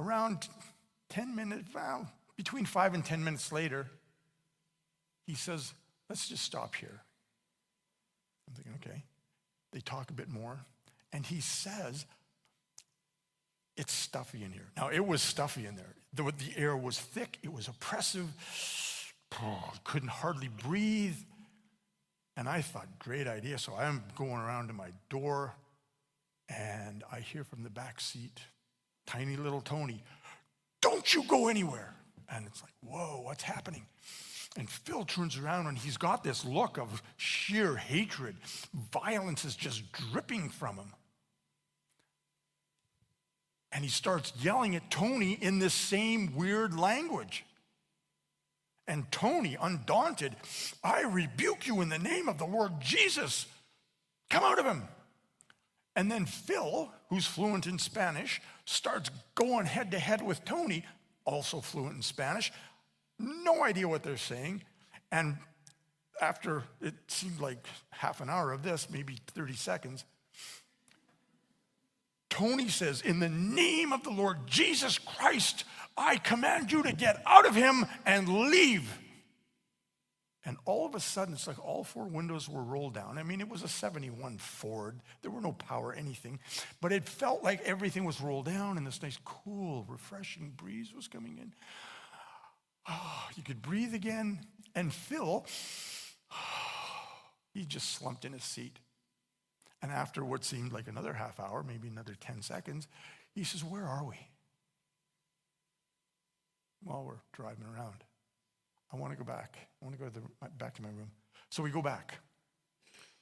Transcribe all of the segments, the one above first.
around 10 minutes, well, between 5 and 10 minutes later, he says, let's just stop here. I'm thinking, okay. They talk a bit more, and he says, it's stuffy in here. Now, it was stuffy in there. The air was thick. It was oppressive. Couldn't hardly breathe. And I thought, great idea. So I'm going around to my door, and I hear from the back seat, tiny little Tony, don't you go anywhere. And it's like, whoa, what's happening? And Phil turns around, and he's got this look of sheer hatred. Violence is just dripping from him. And he starts yelling at Tony in this same weird language. And Tony, undaunted, I rebuke you in the name of the Lord Jesus. Come out of him. And then Phil, who's fluent in Spanish, starts going head to head with Tony, also fluent in Spanish. No idea what they're saying. And after it seemed like half an hour of this, maybe 30 seconds, Tony says, in the name of the Lord Jesus Christ, I command you to get out of him and leave. And all of a sudden, it's like all four windows were rolled down. I mean, it was a 71 Ford. There were no power, anything. But it felt like everything was rolled down, and this nice, cool, refreshing breeze was coming in. Oh, you could breathe again. And Phil, he just slumped in his seat. And after what seemed like another half hour, maybe another 10 seconds, he says, where are we? Well, we're driving around. I want to go back. I want to go back to my room. So we go back.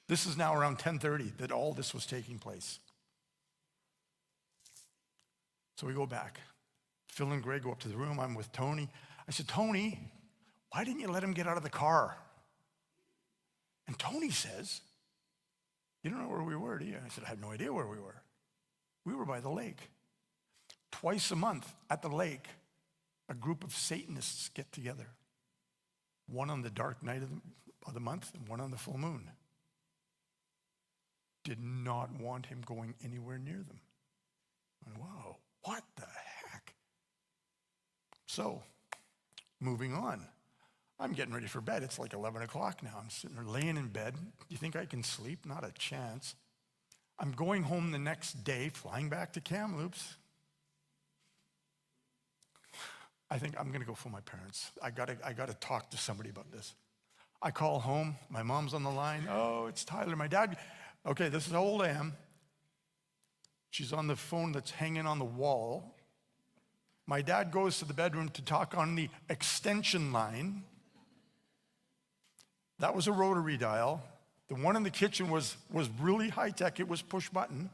This is now around 10:30 that all this was taking place. So we go back. Phil and Greg go up to the room. I'm with Tony. I said, Tony, why didn't you let him get out of the car? And Tony says, you don't know where we were, do you? I said, I had no idea where we were. We were by the lake. Twice a month at the lake, a group of Satanists get together. One on the dark night of the month and one on the full moon. Did not want him going anywhere near them. I went, wow, what the heck? So, moving on. I'm getting ready for bed. It's like 11 o'clock now. I'm sitting there laying in bed. Do you think I can sleep? Not a chance. I'm going home the next day, flying back to Kamloops. I think I'm going to go phone my parents. I gotta talk to somebody about this. I call home. My mom's on the line. Oh, it's Tyler. My dad. Okay, this is how old I am. She's on the phone that's hanging on the wall. My dad goes to the bedroom to talk on the extension line. That was a rotary dial. The one in the kitchen was really high-tech. It was push button.